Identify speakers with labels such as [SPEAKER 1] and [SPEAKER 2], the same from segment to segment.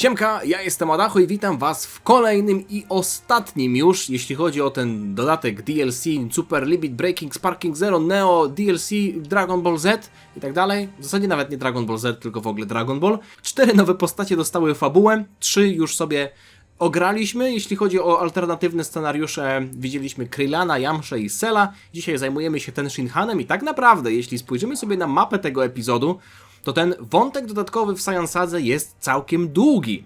[SPEAKER 1] Siemka, ja jestem Adacho i witam was w kolejnym i ostatnim już, jeśli chodzi o ten dodatek DLC, Super Limit Breaking, Sparking Zero, Neo, DLC, Dragon Ball Z i tak dalej. W zasadzie nawet nie Dragon Ball Z, tylko w ogóle Dragon Ball. 4 nowe postacie dostały fabułę, 3 już sobie ograliśmy. Jeśli chodzi o alternatywne scenariusze, widzieliśmy Krillana, Yamszę i Cella. Dzisiaj zajmujemy się Tenshinhanem i tak naprawdę, jeśli spojrzymy sobie na mapę tego epizodu, to ten wątek dodatkowy w Saiyansadze jest całkiem długi.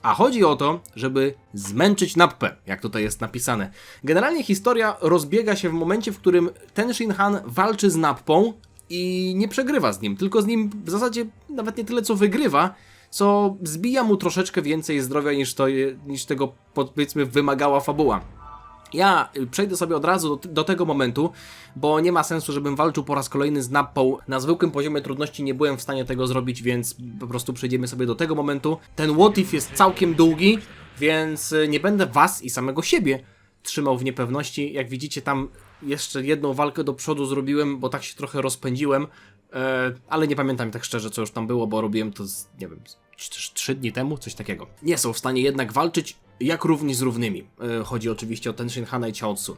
[SPEAKER 1] A chodzi o to, żeby zmęczyć Nappę, jak tutaj jest napisane. Generalnie historia rozbiega się w momencie, w którym Tenshinhan walczy z Nappą i nie przegrywa z nim, tylko z nim w zasadzie nawet nie tyle co wygrywa, co zbija mu troszeczkę więcej zdrowia niż tego, powiedzmy, wymagała fabuła. Ja przejdę sobie od razu do tego momentu, bo nie ma sensu, żebym walczył po raz kolejny z Nappą. Na zwykłym poziomie trudności nie byłem w stanie tego zrobić, więc po prostu przejdziemy sobie do tego momentu. Ten what if jest całkiem długi, więc nie będę was i samego siebie trzymał w niepewności. Jak widzicie, tam jeszcze jedną walkę do przodu zrobiłem, bo tak się trochę rozpędziłem, ale nie pamiętam tak szczerze, co już tam było, bo robiłem to, nie wiem, 3 dni temu, coś takiego. Nie są w stanie jednak walczyć jak równi z równymi. Chodzi oczywiście o Tenshinhana i Chaozu.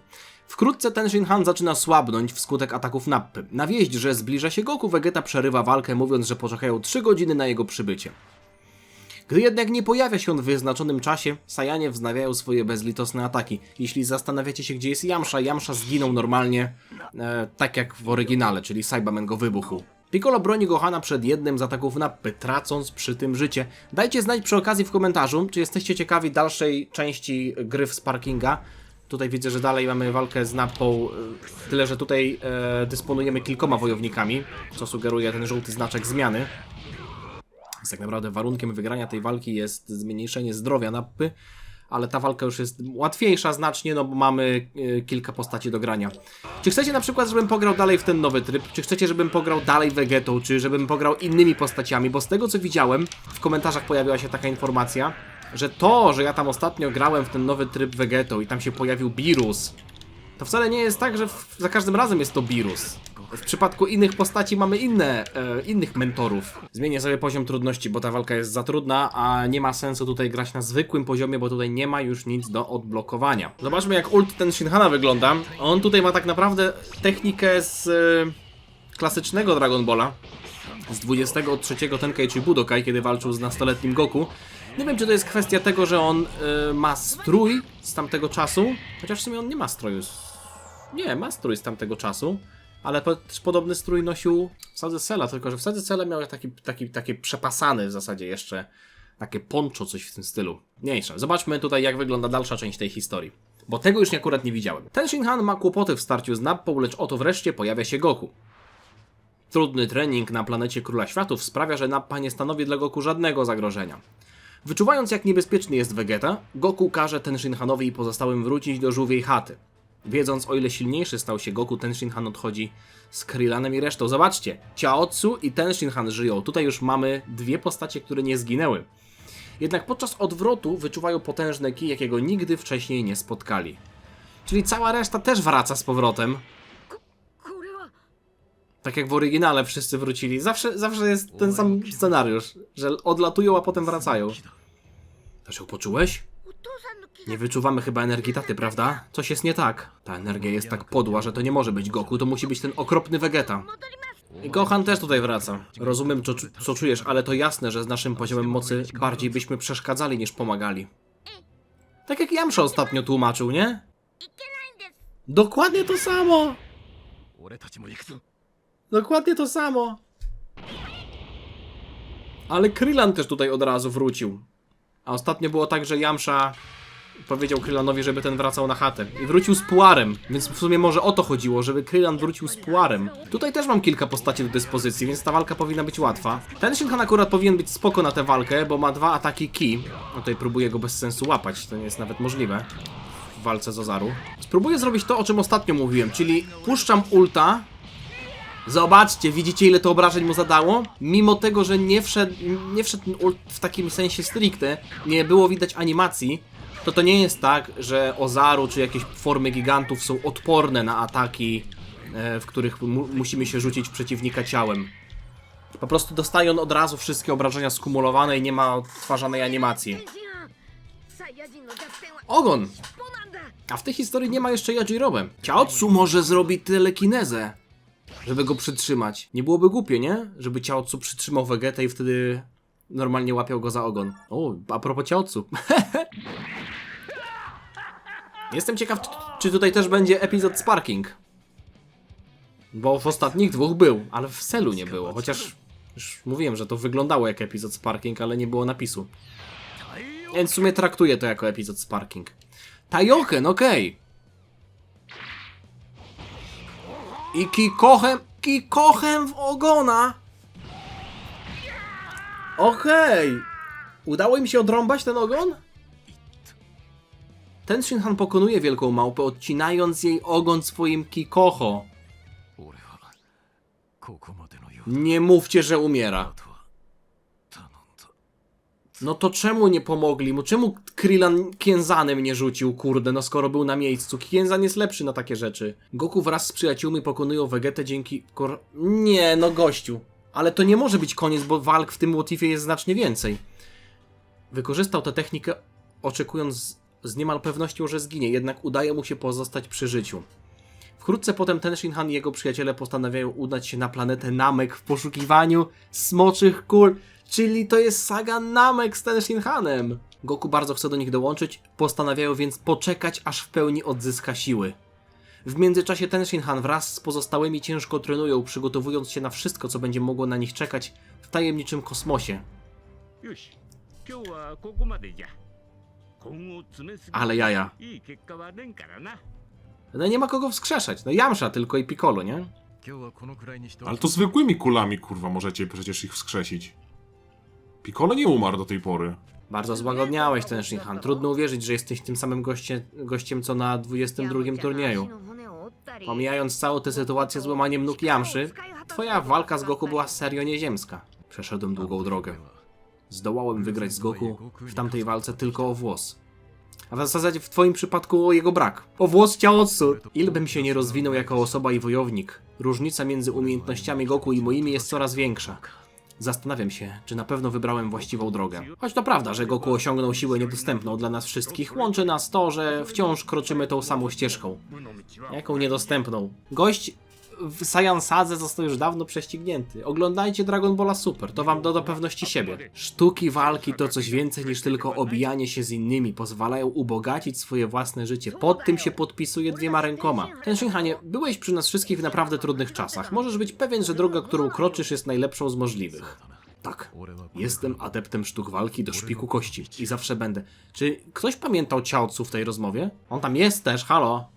[SPEAKER 1] Wkrótce Tenshinhan zaczyna słabnąć wskutek ataków Nappy. Na wieść, że zbliża się Goku, Vegeta przerywa walkę, mówiąc, że poczekają 3 godziny na jego przybycie. Gdy jednak nie pojawia się on w wyznaczonym czasie, Saiyanie wznawiają swoje bezlitosne ataki. Jeśli zastanawiacie się, gdzie jest Yamcha, Yamcha zginął normalnie, tak jak w oryginale, czyli Saibaman go wybuchł. Piccolo broni Gohana przed jednym z ataków Nappy, tracąc przy tym życie. Dajcie znać przy okazji w komentarzu, czy jesteście ciekawi dalszej części gry w Sparkinga. Tutaj widzę, że dalej mamy walkę z Nappą, tyle że tutaj dysponujemy kilkoma wojownikami, co sugeruje ten żółty znaczek zmiany. Więc tak naprawdę warunkiem wygrania tej walki jest zmniejszenie zdrowia Nappy, ale ta walka już jest łatwiejsza znacznie, no bo mamy kilka postaci do grania. Czy chcecie na przykład, żebym pograł dalej w ten nowy tryb? Czy chcecie, żebym pograł dalej Vegetą? Czy żebym pograł innymi postaciami? Bo z tego co widziałem, w komentarzach pojawiła się taka informacja, że to, że ja tam ostatnio grałem w ten nowy tryb Vegetą i tam się pojawił Beerus, to wcale nie jest tak, że za każdym razem jest to Beerus. W przypadku innych postaci mamy innych mentorów. Zmienię sobie poziom trudności, bo ta walka jest za trudna, a nie ma sensu tutaj grać na zwykłym poziomie, bo tutaj nie ma już nic do odblokowania. Zobaczmy, jak ult Tenshinhana wygląda. On tutaj ma tak naprawdę technikę z klasycznego Dragon Balla, z 23 Tenkaichi Budokai, kiedy walczył z nastoletnim Goku. Nie wiem, czy to jest kwestia tego, że on ma strój z tamtego czasu, chociaż w sumie on nie ma stroju. Nie, ma strój z tamtego czasu. Ale też podobny strój nosił w Sadze Cella, tylko że w Sadze Cella miał taki przepasany w zasadzie jeszcze, takie poncho, coś w tym stylu. Mniejsza. Zobaczmy tutaj, jak wygląda dalsza część tej historii, bo tego już akurat nie widziałem. Tenshinhan ma kłopoty w starciu z Nappą, lecz oto wreszcie pojawia się Goku. Trudny trening na planecie Króla Światów sprawia, że Nappa nie stanowi dla Goku żadnego zagrożenia. Wyczuwając, jak niebezpieczny jest Vegeta, Goku każe Tenshinhanowi i pozostałym wrócić do żółwiej chaty. Wiedząc, o ile silniejszy stał się Goku, Tenshinhan odchodzi z Krillanem i resztą. Zobaczcie, Chaozu i Tenshinhan żyją. Tutaj już mamy dwie postacie, które nie zginęły. Jednak podczas odwrotu wyczuwają potężne ki, jakiego nigdy wcześniej nie spotkali. Czyli cała reszta też wraca z powrotem. Tak jak w oryginale wszyscy wrócili. Zawsze jest ten sam scenariusz, że odlatują, a potem wracają. To się poczułeś? Nie wyczuwamy chyba energii taty, prawda? Coś jest nie tak. Ta energia jest tak podła, że to nie może być Goku, to musi być ten okropny Vegeta. I Gohan też tutaj wraca. Rozumiem, co czujesz, ale to jasne, że z naszym poziomem mocy bardziej byśmy przeszkadzali niż pomagali. Tak jak Yamcha ostatnio tłumaczył, nie? Dokładnie to samo! Dokładnie to samo! Ale Krillan też tutaj od razu wrócił. A ostatnio było tak, że Yamcha powiedział Krillanowi, żeby ten wracał na chatę. I wrócił z puarem, więc w sumie może o to chodziło, żeby Krillan wrócił z puarem. Tutaj też mam kilka postaci do dyspozycji, więc ta walka powinna być łatwa. Tenshinhan akurat powinien być spoko na tę walkę, bo ma 2 ataki ki. No tutaj próbuję go bez sensu łapać, to nie jest nawet możliwe w walce z Ozaru. Spróbuję zrobić to, o czym ostatnio mówiłem, czyli puszczam ulta. Zobaczcie, widzicie, ile to obrażeń mu zadało? Mimo tego, że nie wszedł ten ult w takim sensie stricte, nie było widać animacji, to nie jest tak, że Ozaru czy jakieś formy gigantów są odporne na ataki, w których musimy się rzucić w przeciwnika ciałem. Po prostu dostaje on od razu wszystkie obrażenia skumulowane i nie ma odtwarzanej animacji. Ogon! A w tej historii nie ma jeszcze Yajirobe. Chaotsu może zrobić telekinezę, żeby go przytrzymać. Nie byłoby głupie, nie? Żeby Chaotsu przytrzymał Vegetę i wtedy normalnie łapiał go za ogon. O, a propos Chaotsu. Jestem ciekaw, czy tutaj też będzie epizod Sparking. Bo w ostatnich dwóch był, ale w Cellu nie było. Chociaż już mówiłem, że to wyglądało jak epizod Sparking, ale nie było napisu. Więc w sumie traktuję to jako epizod Sparking. Taioken, okej. I Kikochem w ogona. Okej. Udało im się odrąbać ten ogon? Ten Shinhan pokonuje wielką małpę, odcinając jej ogon swoim Kikoho. Nie mówcie, że umiera. No to czemu nie pomogli mu? Czemu Krillin Kienzanem nie rzucił, kurde, no skoro był na miejscu? Kienzan jest lepszy na takie rzeczy. Goku wraz z przyjaciółmi pokonują Vegetę dzięki Nie, no gościu. Ale to nie może być koniec, bo walk w tym motywie jest znacznie więcej. Wykorzystał tę technikę, oczekując z niemal pewnością, że zginie, jednak udaje mu się pozostać przy życiu. Wkrótce potem ten Shinhan i jego przyjaciele postanawiają udać się na planetę Namek w poszukiwaniu smoczych kul. Czyli to jest saga Namek z ten Shinhanem. Goku bardzo chce do nich dołączyć, postanawiają więc poczekać, aż w pełni odzyska siły. W międzyczasie ten Shinhan wraz z pozostałymi ciężko trenują, przygotowując się na wszystko, co będzie mogło na nich czekać w tajemniczym kosmosie. Ale jaja. No nie ma kogo wskrzeszać. No Yamcha tylko i Piccolo, nie?
[SPEAKER 2] Ale to zwykłymi kulami, kurwa, możecie przecież ich wskrzesić. Piccolo nie umarł do tej pory.
[SPEAKER 1] Bardzo złagodniałeś ten Shinhan. Trudno uwierzyć, że jesteś tym samym gościem co na 22 turnieju. Pomijając całą tę sytuację z łamaniem nóg Yamszy, twoja walka z Goku była serio nieziemska. Przeszedłem długą drogę. Zdołałem wygrać z Goku w tamtej walce tylko o włos. A w zasadzie w twoim przypadku o jego brak. O włos Chaotsu. Ile bym się nie rozwinął jako osoba i wojownik, różnica między umiejętnościami Goku i moimi jest coraz większa. Zastanawiam się, czy na pewno wybrałem właściwą drogę. Choć to prawda, że Goku osiągnął siłę niedostępną dla nas wszystkich, łączy nas to, że wciąż kroczymy tą samą ścieżką. Jaką niedostępną? Gość w Saiyan Sadze został już dawno prześcignięty. Oglądajcie Dragon Balla Super, to wam doda pewności siebie. Sztuki walki to coś więcej niż tylko obijanie się z innymi, pozwalają ubogacić swoje własne życie. Pod tym się podpisuje dwiema rękoma. Ten Shinhanie, byłeś przy nas wszystkich w naprawdę trudnych czasach. Możesz być pewien, że droga, którą kroczysz, jest najlepszą z możliwych. Tak, jestem adeptem sztuk walki do szpiku kości i zawsze będę. Czy ktoś pamiętał Chaotsu w tej rozmowie? On tam jest też, halo?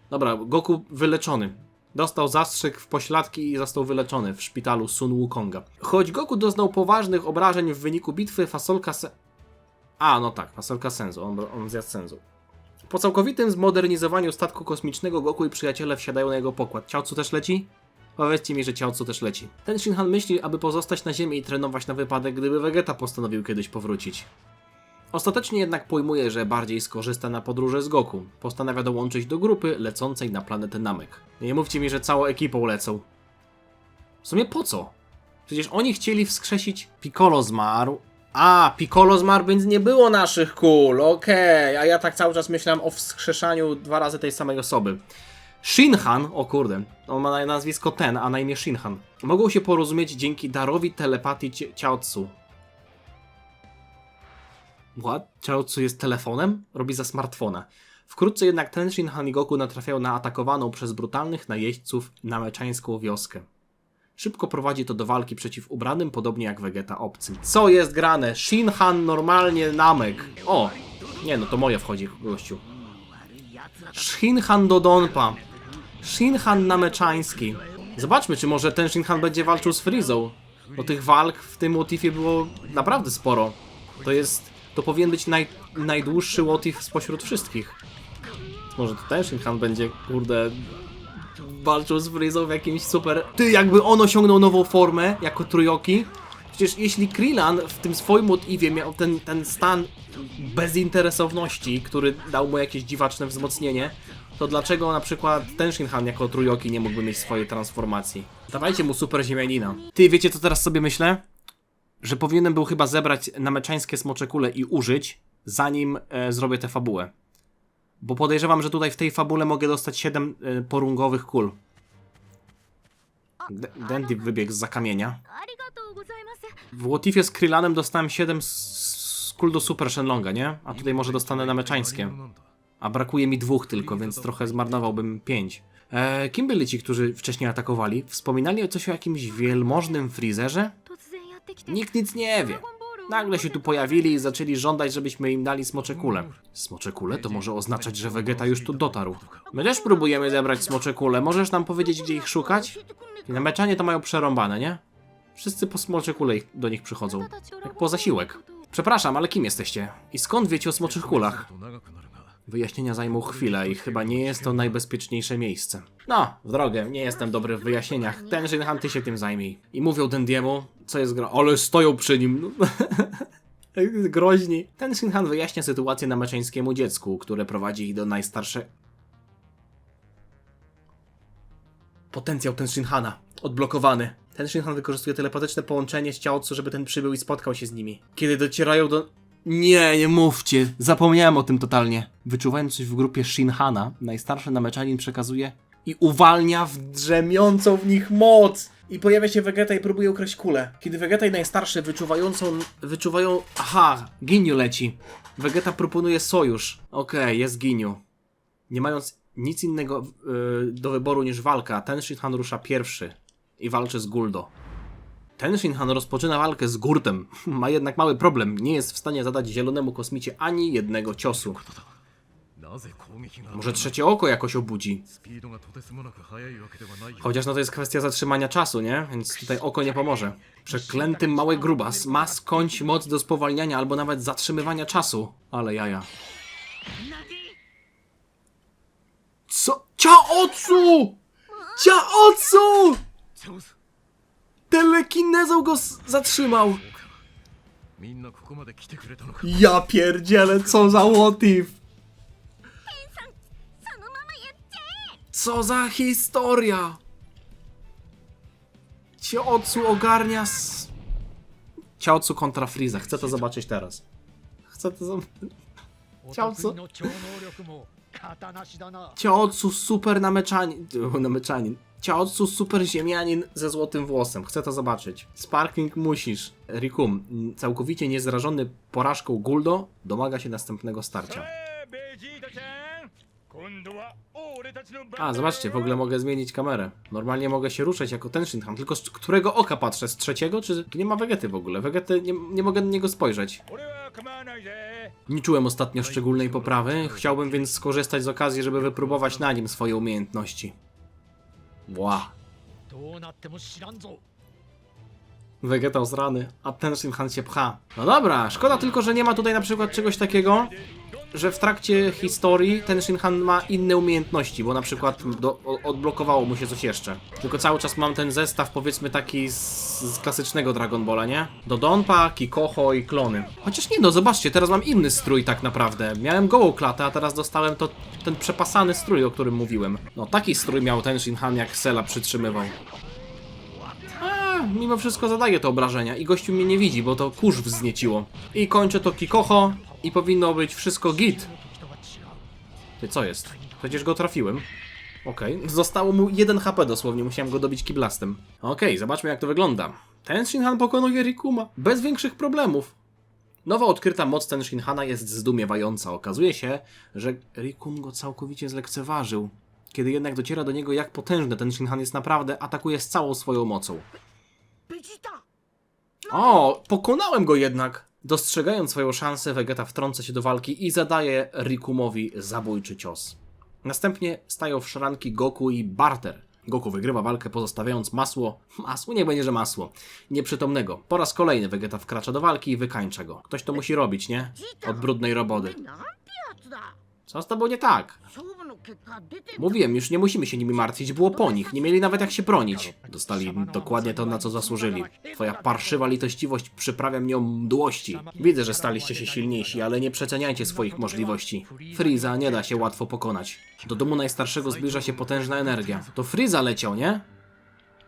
[SPEAKER 1] Dobra, Goku wyleczony. Dostał zastrzyk w pośladki i został wyleczony w szpitalu Sun Wukonga. Choć Goku doznał poważnych obrażeń w wyniku bitwy, fasolka fasolka Senzu, on zjadł Senzu. Po całkowitym zmodernizowaniu statku kosmicznego Goku i przyjaciele wsiadają na jego pokład. Chaotsu też leci? Powiedzcie mi, że Chaotsu też leci. Ten Shinhan myśli, aby pozostać na ziemi i trenować na wypadek, gdyby Vegeta postanowił kiedyś powrócić. Ostatecznie jednak pojmuje, że bardziej skorzysta na podróży z Goku. Postanawia dołączyć do grupy lecącej na planetę Namek. Nie mówcie mi, że całą ekipą lecą. W sumie po co? Przecież oni chcieli wskrzesić... Piccolo zmarł. A, Piccolo zmarł, więc nie było naszych kul. Okej, a ja tak cały czas myślałem o wskrzeszaniu 2 razy tej samej osoby. Shinhan, o kurde, on ma nazwisko Ten, a na imię Shinhan. Mogą się porozumieć dzięki darowi telepatii Chaotsu. What? Chaotsu jest telefonem? Robi za smartfona. Wkrótce jednak ten Shinhan i Goku natrafiają na atakowaną przez brutalnych najeźdźców nameczańską wioskę. Szybko prowadzi to do walki przeciw ubranym, podobnie jak Vegeta, obcym. Co jest grane? Shinhan normalnie Namek. O! Nie no, to moje wchodzi, gościu. Shinhan Dodonpa. Shinhan nameczański. Zobaczmy, czy może ten Shinhan będzie walczył z Freezą. Bo tych walk w tym motywie było naprawdę sporo. To powinien być najdłuższy motyw spośród wszystkich. Może to ten Shinhan będzie, kurde, walczył z Freezą w jakimś super... Ty, jakby on osiągnął nową formę, jako Trójki. Przecież jeśli Krillin w tym swoim motywie miał ten stan bezinteresowności, który dał mu jakieś dziwaczne wzmocnienie, to dlaczego na przykład ten Shinhan jako trójoki nie mógłby mieć swojej transformacji? Dawajcie mu super ziemianina. Ty, wiecie co teraz sobie myślę? Że powinienem był chyba zebrać nameczańskie smocze kule i użyć, zanim zrobię tę fabułę. Bo podejrzewam, że tutaj w tej fabule mogę dostać 7 porungowych kul. Dandy wybiegł zza kamienia. W Łotifie z Krylanem dostałem 7 kul do Super Shenlonga, nie? A tutaj może dostanę nameczańskie. A brakuje mi 2 tylko, więc trochę zmarnowałbym 5. Kim byli ci, którzy wcześniej atakowali? Wspominali coś o jakimś wielmożnym frizerze? Nikt nic nie wie. Nagle się tu pojawili i zaczęli żądać, żebyśmy im dali smocze kule. Smocze kule to może oznaczać, że Vegeta już tu dotarł. My też próbujemy zebrać smocze kule. Możesz nam powiedzieć, gdzie ich szukać? I nameczanie to mają przerąbane, nie? Wszyscy po smocze kule do nich przychodzą. Jak po zasiłek. Przepraszam, ale kim jesteście? I skąd wiecie o smoczych kulach? Wyjaśnienia zajmą chwilę i chyba nie jest to najbezpieczniejsze miejsce. No, w drogę, nie jestem dobry w wyjaśnieniach. Ten Shinhan, ty się tym zajmij. I mówią Dandiemu, co jest ale stoją przy nim. No. Groźni. Ten Shinhan wyjaśnia sytuację nameczeńskiemu dziecku, które prowadzi ich do najstarszej... Potencjał ten Shinhana. Odblokowany. Ten Shinhan wykorzystuje telepatyczne połączenie z Chaozu, żeby ten przybył i spotkał się z nimi. Kiedy docierają do... Nie mówcie. Zapomniałem o tym totalnie. Wyczuwając coś w grupie Shinhana, najstarszy nameczanin przekazuje i uwalnia w drzemiącą w nich moc. I pojawia się Vegeta i próbuje ukraść kulę. Kiedy Vegeta i najstarszy wyczuwają... Aha, Ginyu leci. Vegeta proponuje sojusz. Okej, jest Ginyu. Nie mając nic innego do wyboru niż walka, ten Shinhan rusza pierwszy i walczy z Guldo. Ten Shinhan rozpoczyna walkę z Gurtem. Ma jednak mały problem. Nie jest w stanie zadać zielonemu kosmicie ani jednego ciosu. Może trzecie oko jakoś obudzi. Chociaż no to jest kwestia zatrzymania czasu, nie? Więc tutaj oko nie pomoże. Przeklęty mały grubas ma skądś moc do spowalniania albo nawet zatrzymywania czasu. Ale jaja. Co? Chaozu! Chaozu! Telekinezą go zatrzymał. Ja pierdzielę, co za what if. Co za historia. Chaozu ogarnia Chaozu kontra Frieza. Chcę to zobaczyć teraz. Chcę to zobaczyć. Chaozu super nameczanin. Chaozu super ziemianin ze złotym włosem. Chcę to zobaczyć. Sparking musisz. Rikum, całkowicie niezrażony porażką Guldo, domaga się następnego starcia. A, zobaczcie, w ogóle mogę zmienić kamerę. Normalnie mogę się ruszać jako ten Shinhan, tylko z którego oka patrzę? Z trzeciego? Czy tu nie ma Vegety w ogóle? Vegety, nie mogę na niego spojrzeć. Nie czułem ostatnio szczególnej poprawy, chciałbym więc skorzystać z okazji, żeby wypróbować na nim swoje umiejętności. Ła. Vegeta zrany, a ten Shinhan się pcha. No dobra, szkoda tylko, że nie ma tutaj na przykład czegoś takiego, że w trakcie historii ten Shinhan ma inne umiejętności, bo na przykład odblokowało mu się coś jeszcze. Tylko cały czas mam ten zestaw, powiedzmy taki z klasycznego Dragon Balla, nie? Dodonpa, Kikoho i klony. Chociaż nie, no zobaczcie, teraz mam inny strój tak naprawdę. Miałem gołą klatę, a teraz dostałem ten przepasany strój, o którym mówiłem. No taki strój miał ten Shinhan, jak Cella przytrzymywał. Mimo wszystko zadaje te obrażenia i gościu mnie nie widzi, bo to kurz wznieciło. I kończę to Kikoho i powinno być wszystko git. Ty, co jest? Przecież go trafiłem. Okej, zostało mu 1 HP dosłownie, musiałem go dobić kiblastem. Okej, zobaczmy jak to wygląda. Ten Shinhan pokonuje Rikuma bez większych problemów. Nowo odkryta moc ten Shinhana jest zdumiewająca. Okazuje się, że Rikum go całkowicie zlekceważył. Kiedy jednak dociera do niego, jak potężny ten Shinhan jest naprawdę, atakuje z całą swoją mocą. O, pokonałem go jednak! Dostrzegając swoją szansę, Vegeta wtrąca się do walki i zadaje Rikumowi zabójczy cios. Następnie stają w szranki Goku i Barter. Goku wygrywa walkę, pozostawiając niech będzie, że masło, nieprzytomnego. Po raz kolejny Vegeta wkracza do walki i wykańcza go. Ktoś to musi robić, nie? Od brudnej roboty. Co z tobą nie tak? Mówiłem, już nie musimy się nimi martwić, było po nich, nie mieli nawet jak się bronić. Dostali dokładnie to, na co zasłużyli. Twoja parszywa litościwość przyprawia mnie o mdłości. Widzę, że staliście się silniejsi, ale nie przeceniajcie swoich możliwości. Freeza nie da się łatwo pokonać. Do domu najstarszego zbliża się potężna energia. To Freeza leciał, nie?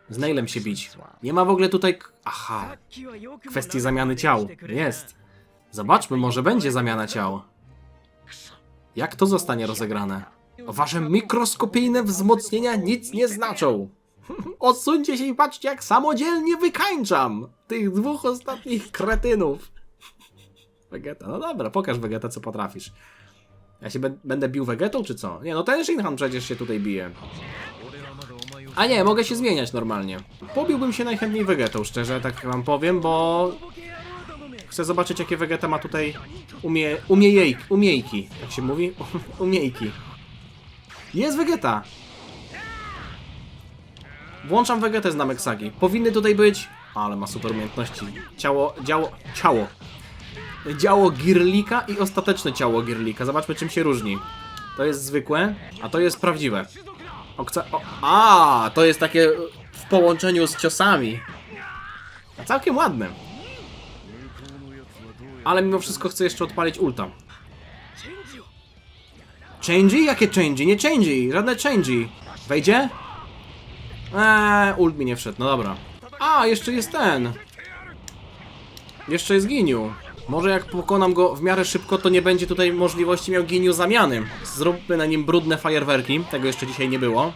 [SPEAKER 1] Z Nailem się bić. Nie ma w ogóle tutaj... Aha. Kwestii zamiany ciał. Jest. Zobaczmy, może będzie zamiana ciał. Jak to zostanie rozegrane? Wasze mikroskopijne wzmocnienia nic nie znaczą. Odsuńcie się i patrzcie, jak samodzielnie wykańczam tych dwóch ostatnich kretynów. Vegeta, no dobra, pokaż Vegeta, co potrafisz. Ja się będę bił Vegetą, czy co? Nie, no ten Shinhan przecież się tutaj bije. A nie, mogę się zmieniać normalnie. Pobiłbym się najchętniej Vegetą, szczerze, tak wam powiem, bo... Chcę zobaczyć, jakie Vegeta ma tutaj umiejki. Jak się mówi? Umiejki. Jest Vegeta! Włączam Vegetę z Namek Sagi. Powinny tutaj być... Ale ma super umiejętności. Działo Girlika i ostateczne ciało Girlika. Zobaczmy, czym się różni. To jest zwykłe, a to jest prawdziwe. To jest takie w połączeniu z ciosami. Całkiem ładne. Ale mimo wszystko chcę jeszcze odpalić ulta. Changey? Jakie changey? Nie changey, żadne changey. Wejdzie? Ult mi nie wszedł, no dobra. A, jeszcze jest ten. Jeszcze jest Ginyu. Może jak pokonam go w miarę szybko, to nie będzie tutaj możliwości miał Ginyu zamiany. Zróbmy na nim brudne fajerwerki. Tego jeszcze dzisiaj nie było.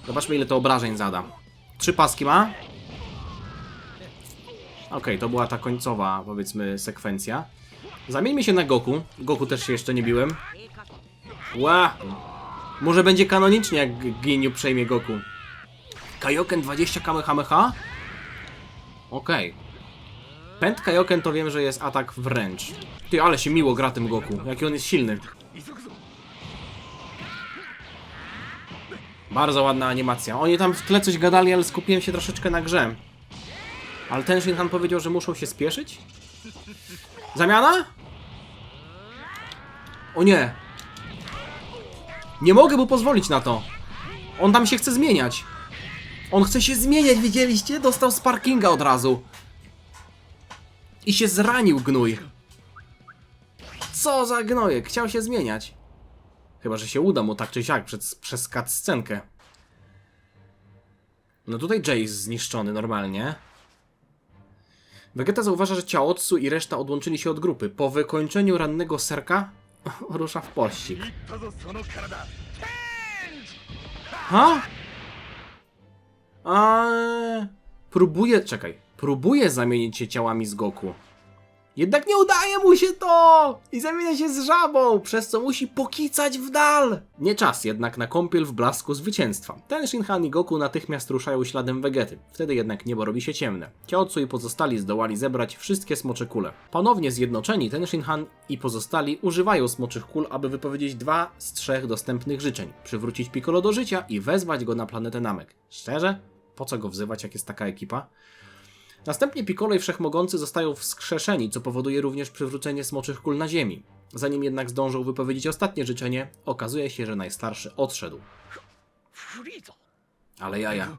[SPEAKER 1] Zobaczmy, ile to obrażeń zada. 3 paski ma. Okej, to była ta końcowa, powiedzmy, sekwencja. Zamieńmy się na Goku. Goku też się jeszcze nie biłem. Ła! Może będzie kanonicznie, jak Ginyu przejmie Goku. Kaioken 20 Kamehameha? Okej. Pęd Kaioken to wiem, że jest atak wręcz. Ty, ale się miło gra tym Goku. Jaki on jest silny. Bardzo ładna animacja. Oni tam w tle coś gadali, ale skupiłem się troszeczkę na grze. Ale ten Shinhan powiedział, że muszą się spieszyć? Zamiana? O nie. Nie mogę mu pozwolić na to. On tam się chce zmieniać. On chce się zmieniać, widzieliście? Dostał sparkinga od razu. I się zranił gnój. Co za gnojek? Chciał się zmieniać. Chyba, że się uda mu tak czy siak przez cutscenkę. No tutaj Jay jest zniszczony normalnie. Vegeta zauważa, że Chaotsu i reszta odłączyli się od grupy. Po wykończeniu rannego Serka rusza w pościg. Ha? Próbuje zamienić się ciałami z Goku. Jednak nie udaje mu się to! I zamienia się z żabą, przez co musi pokicać w dal! Nie czas jednak na kąpiel w blasku zwycięstwa. Ten Shinhan i Goku natychmiast ruszają śladem Vegety. Wtedy jednak niebo robi się ciemne. Chaotsu i pozostali zdołali zebrać wszystkie smocze kule. Ponownie zjednoczeni, ten Shinhan i pozostali używają smoczych kul, aby wypowiedzieć 2 z 3 dostępnych życzeń. Przywrócić Piccolo do życia i wezwać go na planetę Namek. Szczerze? Po co go wzywać, jak jest taka ekipa? Następnie Piccolo i Wszechmogący zostają wskrzeszeni, co powoduje również przywrócenie smoczych kul na ziemi. Zanim jednak zdążą wypowiedzieć ostatnie życzenie, okazuje się, że najstarszy odszedł. Ale jaja.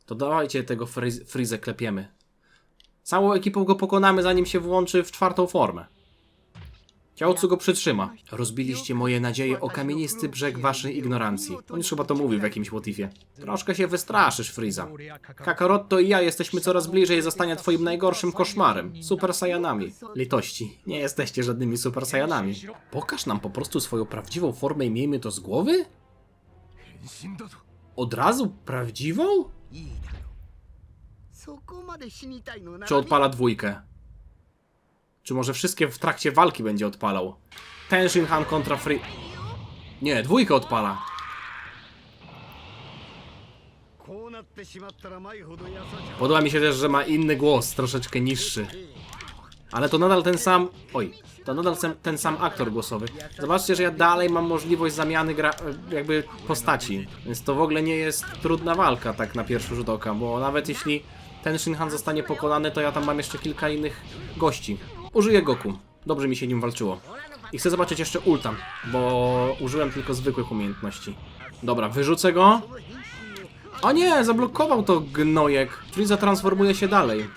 [SPEAKER 1] To dawajcie tego Freezę klepiemy. Całą ekipą go pokonamy, zanim się włączy w 4. formę. Chaotsu go przytrzyma. Rozbiliście moje nadzieje o kamienisty brzeg waszej ignorancji. On już chyba to mówił w jakimś motywie. Troszkę się wystraszysz, Freeza. Kakarotto i ja jesteśmy coraz bliżej zostania twoim najgorszym koszmarem. Super Saiyanami. Litości. Nie jesteście żadnymi Super Saiyanami. Pokaż nam po prostu swoją prawdziwą formę i miejmy to z głowy? Od razu prawdziwą? Czy odpala 2? Czy może wszystkie w trakcie walki będzie odpalał? Ten Shinhan kontra Free... Nie, 2 odpala. Podoba mi się też, że ma inny głos, troszeczkę niższy. Ale to nadal ten sam... Oj, to nadal ten sam aktor głosowy. Zobaczcie, że ja dalej mam możliwość zamiany jakby postaci. Więc to w ogóle nie jest trudna walka tak na pierwszy rzut oka, bo nawet jeśli ten Shinhan zostanie pokonany, to ja tam mam jeszcze kilka innych gości. Użyję Goku. Dobrze mi się nim walczyło. I chcę zobaczyć jeszcze ulta, bo użyłem tylko zwykłych umiejętności. Dobra, wyrzucę go. O nie, zablokował to gnojek. Frieza transformuje się dalej.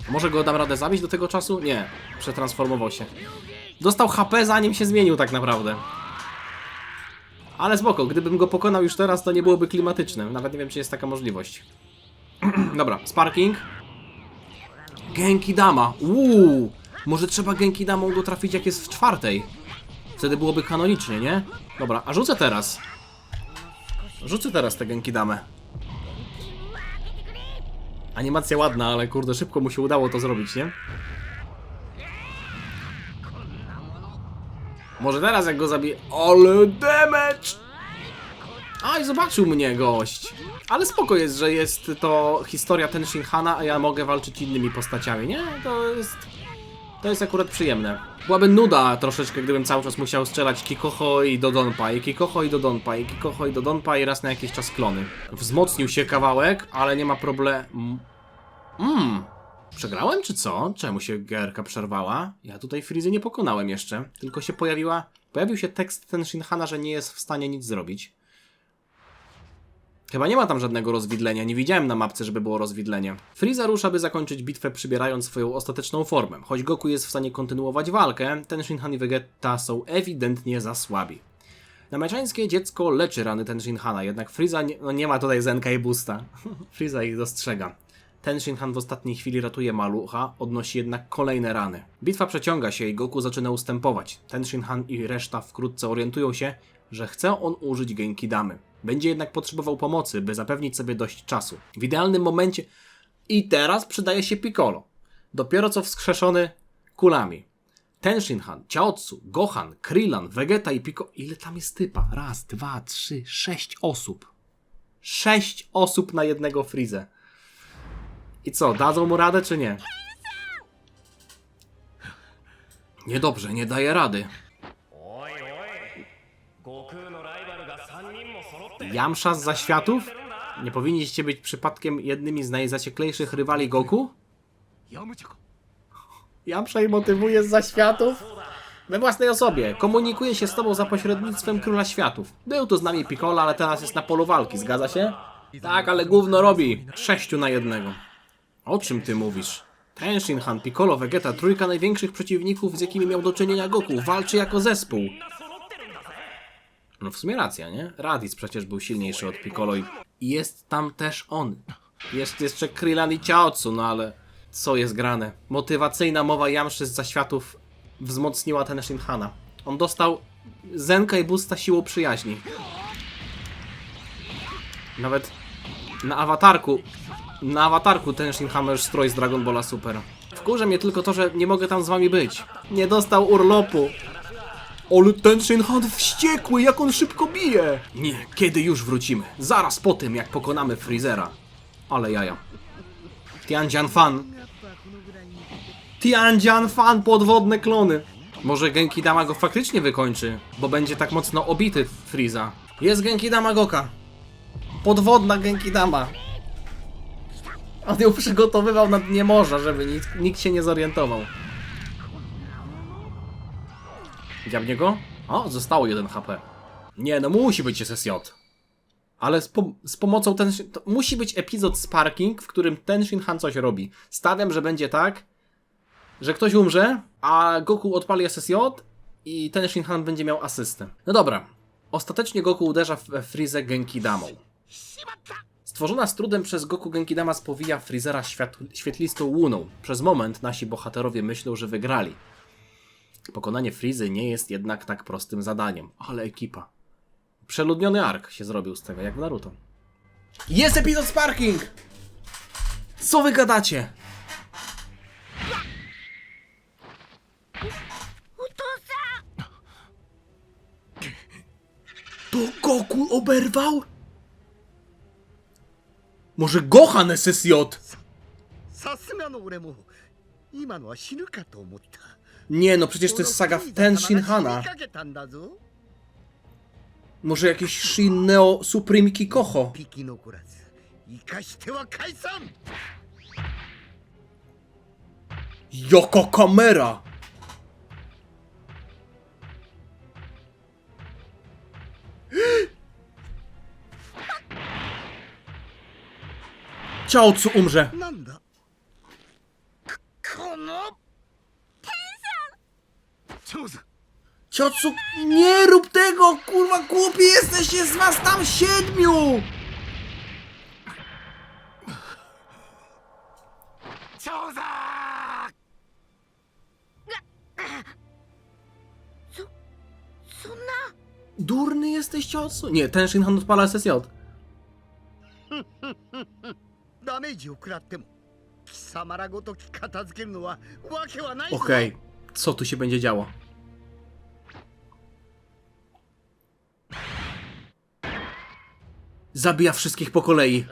[SPEAKER 1] Może go dam radę zabić do tego czasu? Nie, przetransformował się. Dostał HP zanim się zmienił tak naprawdę. Ale spoko, gdybym go pokonał już teraz, to nie byłoby klimatyczne. Nawet nie wiem, czy jest taka możliwość. Dobra, Sparking. Genki Dama. Może trzeba Genki Damą go trafić jak jest w 4. Wtedy byłoby kanonicznie, nie? Dobra, a rzucę teraz. Rzucę teraz tę Genki Damę. Animacja ładna, ale kurde, szybko mu się udało to zrobić, nie? Może teraz jak go zabiję... Ale damage! Aj, zobaczył mnie gość. Ale spoko jest, że jest to historia Ten Shinhana, a ja mogę walczyć innymi postaciami, nie? To jest akurat przyjemne. Byłaby nuda troszeczkę, gdybym cały czas musiał strzelać Kikoho i Dodonpa, i Kikoho i Dodonpa, i Kikoho i Dodonpa i raz na jakiś czas klony. Wzmocnił się kawałek, ale nie ma problemu... Przegrałem czy co? Czemu się gierka przerwała? Ja tutaj Frizy nie pokonałem jeszcze, tylko się pojawił się tekst Ten Shinhana, że nie jest w stanie nic zrobić. Chyba nie ma tam żadnego rozwidlenia, nie widziałem na mapce, żeby było rozwidlenie. Frieza rusza, by zakończyć bitwę, przybierając swoją ostateczną formę. Choć Goku jest w stanie kontynuować walkę, Ten Shinhan i Vegeta są ewidentnie za słabi. Namechańskie dziecko leczy rany Ten Shinhana, jednak Frieza nie ma tutaj Zenka i Boosta. Frieza ich dostrzega. Ten Shinhan w ostatniej chwili ratuje malucha, odnosi jednak kolejne rany. Bitwa przeciąga się i Goku zaczyna ustępować. Ten Shinhan i reszta wkrótce orientują się, że chce on użyć Genki Damy. Będzie jednak potrzebował pomocy, by zapewnić sobie dość czasu. W idealnym momencie... I teraz przydaje się Piccolo. Dopiero co wskrzeszony kulami. Ten Shinhan, Chaozu, Gohan, Krillin, Vegeta i Piccolo... Ile tam jest typa? 1, 2, 3, 6 osób. 6 osób na jednego Friezę. I co, dadzą mu radę czy nie? Niedobrze, nie daje rady. Yamcha z zaświatów? Nie powinniście być przypadkiem jednymi z najzacieklejszych rywali Goku? Yamcha jej motywuje z zaświatów? We własnej osobie. Komunikuje się z tobą za pośrednictwem Króla Światów. Był tu z nami Piccolo, ale teraz jest na polu walki, zgadza się? Tak, ale gówno robi. 6 na 1. O czym ty mówisz? Ten Shinhan, Piccolo, Vegeta, trójka największych przeciwników, z jakimi miał do czynienia Goku, walczy jako zespół. No w sumie racja, nie? Raditz przecież był silniejszy od Piccolo i jest tam też on. Jest jeszcze Krillin i Chaozu, no ale co jest grane? Motywacyjna mowa Yamszy z zaświatów wzmocniła Ten Shinhana. On dostał Zenka i Boosta siłą przyjaźni. Nawet na awatarku Ten Shinhan ma już strój z Dragon Balla Super. Wkurza mnie tylko to, że nie mogę tam z wami być. Nie dostał urlopu. Ale Ten Shinhan wściekły, jak on szybko bije! Nie, kiedy już wrócimy? Zaraz po tym, jak pokonamy Freezera. Ale jaja. Tianjian Fan. Tianjian Fan, podwodne klony. Może Genki Dama go faktycznie wykończy, bo będzie tak mocno obity Frieza. Jest Genki Dama Goka. Podwodna Genki Dama. On ją przygotowywał na dnie morza, żeby nikt się nie zorientował. Dziabnie go? O, zostało 1 HP. Nie, no musi być SSJ. Ale z pomocą to musi być epizod Sparking, w którym Ten Shinhan coś robi. Stawiam, że będzie tak, że ktoś umrze, a Goku odpali SSJ i Ten Shinhan będzie miał asystę. No dobra. Ostatecznie Goku uderza w Freezę Genki Damą. Stworzona z trudem przez Goku Genki Dama spowija Freezera świetlistą łuną. Przez moment nasi bohaterowie myślą, że wygrali. Pokonanie Freezy nie jest jednak tak prostym zadaniem. Ale ekipa. Przeludniony ark się zrobił z tego, jak w Naruto. Jest epizod Sparking! Co wy gadacie? To Goku oberwał? Może Gohan SSJ? Nie no, przecież to jest saga Ten Shinhana. Może jakiś Shin Neo Supreme Kikoho? Jaka kamera! Chaozu umrze.
[SPEAKER 3] なんだこの天さん
[SPEAKER 1] Chaozu, nie rób tego, kurwa, głupi jesteś, jest was tam 7!
[SPEAKER 3] 長さ
[SPEAKER 4] そんな
[SPEAKER 1] Durny jesteś, Chaozu? Nie, ten Shinhan odpala SSJ.
[SPEAKER 3] ダメージを食らっても貴様らごとき片付けるのはわけはないぞ
[SPEAKER 1] Okej, co tu się będzie działo? Zabija wszystkich po kolei.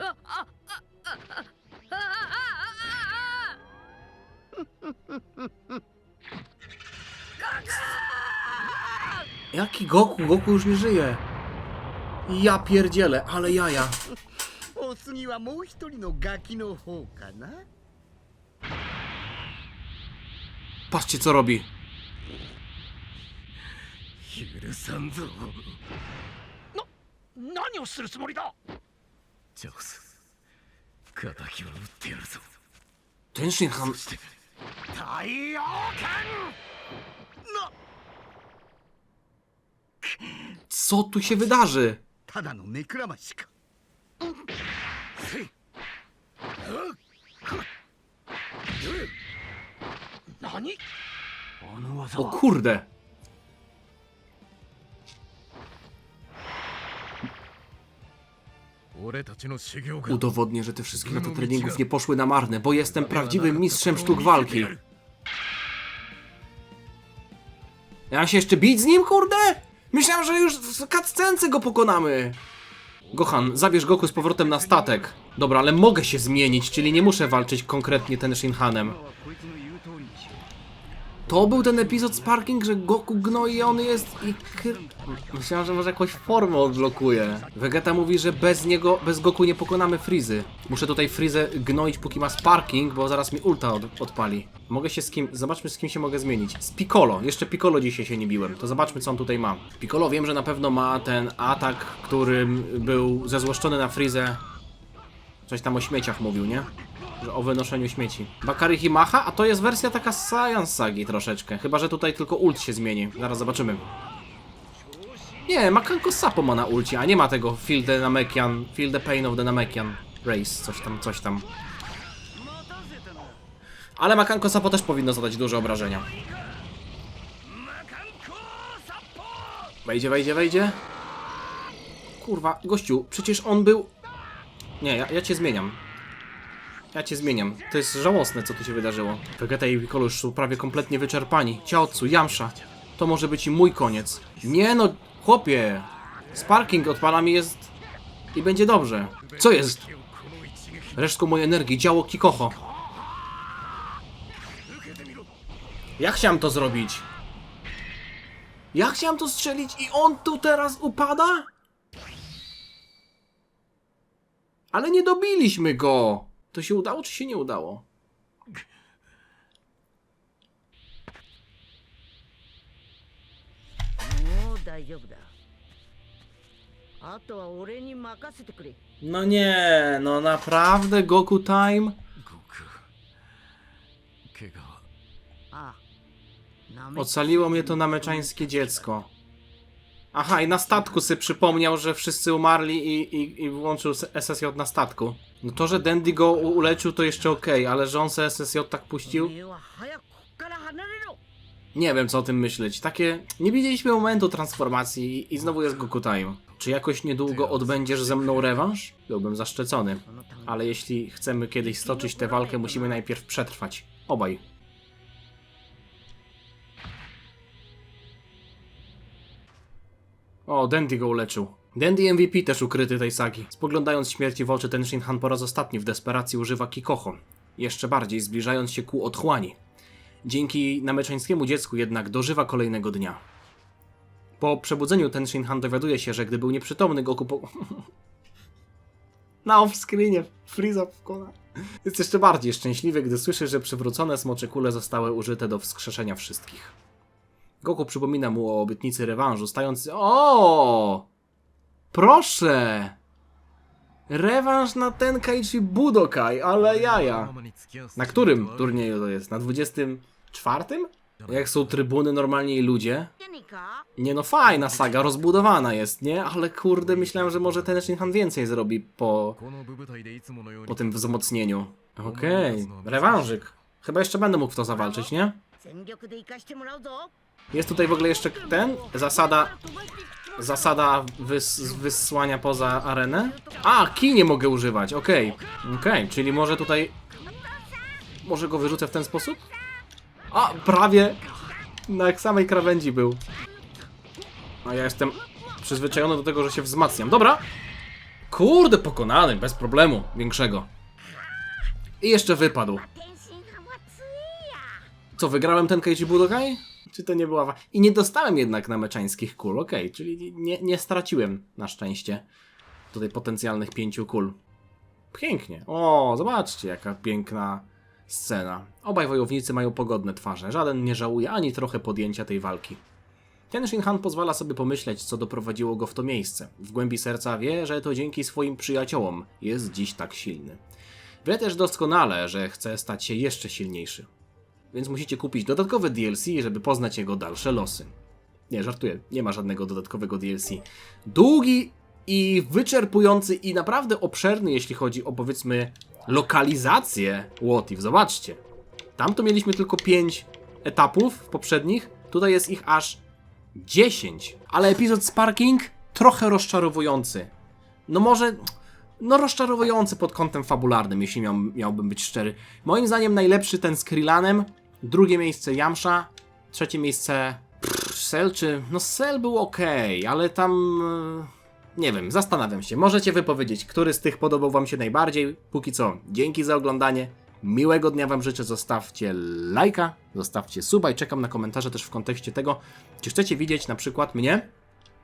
[SPEAKER 1] Jaki Goku? Goku już nie żyje. Ja pierdzielę, ale jaja.
[SPEAKER 3] お次はもう一人のガキの方かな
[SPEAKER 1] Patrzcie co robi.
[SPEAKER 3] 許さんぞ
[SPEAKER 5] 何をするつもりだ。
[SPEAKER 3] ジョース敵を撃ってやるぞ
[SPEAKER 1] Ten Shinhan...
[SPEAKER 3] 太陽剣な
[SPEAKER 1] Co tu się wydarzy?
[SPEAKER 3] ただの目くらましか
[SPEAKER 5] 何？
[SPEAKER 3] あの技
[SPEAKER 1] O
[SPEAKER 3] は
[SPEAKER 1] kurde. Udowodnię, że te wszystkie lata treningów nie poszły na marne, bo jestem prawdziwym mistrzem sztuk walki. Ja mam się jeszcze bić z nim, kurde? Myślałem, że już w cutscence go pokonamy. Gohan, zabierz Goku z powrotem na statek. Dobra, ale mogę się zmienić, czyli nie muszę walczyć konkretnie ten Shinhanem. To był ten epizod Sparking, że Goku gnoi i on jest i... Myślałem, że może jakąś formę odblokuje. Vegeta mówi, że bez niego, bez Goku nie pokonamy Frizy. Muszę tutaj Frizę gnoić póki ma Sparking, bo zaraz mi ulta odpali. Mogę się z kim... Zobaczmy z kim się mogę zmienić. Z Piccolo. Jeszcze Piccolo dzisiaj się nie biłem. To zobaczmy co on tutaj ma. Piccolo wiem, że na pewno ma ten atak, którym był zezłoszczony na Frizę. Coś tam o śmieciach mówił, nie? Że o wynoszeniu śmieci. Bakary Himacha, a to jest wersja taka z Science Sagi troszeczkę. Chyba, że tutaj tylko ult się zmieni. Zaraz zobaczymy. Nie, Makanko Sapo ma na ulcie, a nie ma tego Feel the Namekian, Feel the Pain of the Namekian Race, coś tam. Ale Makanko Sapo też powinno zadać duże obrażenia. Wejdzie. Kurwa, gościu, przecież on był... Nie, ja cię zmieniam. To jest żałosne, co tu się wydarzyło. Vegeta i Piccolo już są prawie kompletnie wyczerpani. Chaozu, Yamcha. To może być i mój koniec. Nie no, chłopie. Sparking odpala mi jest... I będzie dobrze. Co jest? Resztką mojej energii, działo Kikoho. Ja chciałem to zrobić. Ja chciałem to strzelić i on tu teraz upada? Ale nie dobiliśmy go. To się udało, czy się nie udało?
[SPEAKER 4] もう大丈夫だ。あとは俺に任せてくれ。
[SPEAKER 1] No nie, no naprawdę Goku Time?
[SPEAKER 4] ああ。なめ
[SPEAKER 1] Ocaliło mnie to nameczańskie dziecko. Aha, i na statku sobie przypomniał, że wszyscy umarli i włączył SSJ na statku. No to, że Dandy go uleczył to jeszcze okej, ale że on se SSJ tak puścił?
[SPEAKER 4] おめえは早くこっから離れろ。
[SPEAKER 1] Nie wiem co o tym myśleć. Takie... Nie widzieliśmy momentu transformacji i znowu jest Goku Time. Czy jakoś niedługo odbędziesz ze mną rewanż? Byłbym zaszczycony. Ale jeśli chcemy kiedyś stoczyć tę walkę, musimy najpierw przetrwać. Obaj. O, Dandy go uleczył. Dandy MVP też ukryty tej sagi. Spoglądając śmierci w oczy, ten Shinhan po raz ostatni w desperacji używa Kikoho. Jeszcze bardziej zbliżając się ku otchłani. Dzięki nameczańskiemu dziecku jednak dożywa kolejnego dnia. Po przebudzeniu ten Shinhan dowiaduje się, że gdy był nieprzytomny Goku na off-screenie Frieza pokona. Jest jeszcze bardziej szczęśliwy, gdy słyszy, że przywrócone smocze kule zostały użyte do wskrzeszenia wszystkich. Goku przypomina mu o obietnicy rewanżu, stając... O! Proszę! Rewanż na Tenkaichi Budokai, ale jaja. Na którym turnieju to jest? Na 24? Jak są trybuny normalnie i ludzie?
[SPEAKER 4] 何か
[SPEAKER 1] Nie no, fajna saga, rozbudowana jest, nie? Ale kurde, myślałem, że może ten Shinhan więcej zrobi po tym wzmocnieniu. Okej, rewanżyk. Chyba jeszcze będę mógł w to zawalczyć, nie?
[SPEAKER 4] 全力で生かしてもらうぞ
[SPEAKER 1] Jest tutaj w ogóle jeszcze ten? Zasada wysłania poza arenę? A, kij nie mogę używać, okej. Okej, czyli może tutaj... Może go wyrzucę w ten sposób? A, prawie na samej krawędzi był. A ja jestem przyzwyczajony do tego, że się wzmacniam. Dobra! Kurde, pokonany, bez problemu większego. I jeszcze wypadł.
[SPEAKER 4] 天津飯は強いや
[SPEAKER 1] Co, wygrałem ten Tenkaichi Budokai? Czy to nie była I nie dostałem jednak na meczańskich kul, okej, czyli nie straciłem na szczęście tutaj potencjalnych 5 kul. Pięknie. O, zobaczcie, jaka piękna scena. Obaj wojownicy mają pogodne twarze. Żaden nie żałuje ani trochę podjęcia tej walki. Ten Shinhan pozwala sobie pomyśleć, co doprowadziło go w to miejsce. W głębi serca wie, że to dzięki swoim przyjaciołom jest dziś tak silny. Wie też doskonale, że chce stać się jeszcze silniejszy. Więc musicie kupić dodatkowe DLC, żeby poznać jego dalsze losy. Nie, żartuję, nie ma żadnego dodatkowego DLC. Długi i wyczerpujący i naprawdę obszerny, jeśli chodzi o, powiedzmy, lokalizację What If. Zobaczcie. Tam to mieliśmy tylko 5 etapów w poprzednich, tutaj jest ich aż 10. Ale epizod Sparking trochę rozczarowujący. No może... No rozczarowujący pod kątem fabularnym, jeśli miałbym być szczery. Moim zdaniem najlepszy ten z Krillanem, drugie miejsce Yamcha, trzecie miejsce Cell, czy... No Cell był okej, ale tam... Nie wiem, zastanawiam się. Możecie wypowiedzieć, który z tych podobał wam się najbardziej. Póki co, dzięki za oglądanie. Miłego dnia wam życzę, zostawcie lajka, zostawcie suba i czekam na komentarze też w kontekście tego, czy chcecie widzieć na przykład mnie,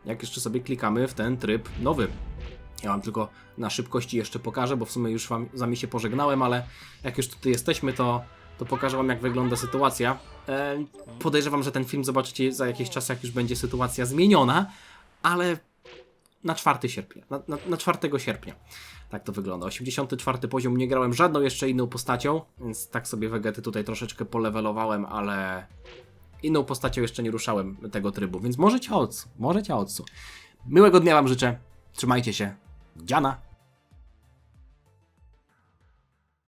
[SPEAKER 1] jak jeszcze sobie klikamy w ten tryb nowy. Ja wam tylko na szybkości jeszcze pokażę, bo w sumie już wam z wami się pożegnałem, ale jak już tutaj jesteśmy, to pokażę wam, jak wygląda sytuacja. Podejrzewam, że ten film zobaczycie za jakiś czas, jak już będzie sytuacja zmieniona, ale na 4 sierpnia, na 4 sierpnia. Tak to wygląda. 84 poziom, nie grałem żadną jeszcze inną postacią, więc tak sobie Vegety tutaj troszeczkę polewelowałem, ale inną postacią jeszcze nie ruszałem tego trybu, więc może ciaocu. Miłego dnia wam życzę, trzymajcie się, dziana!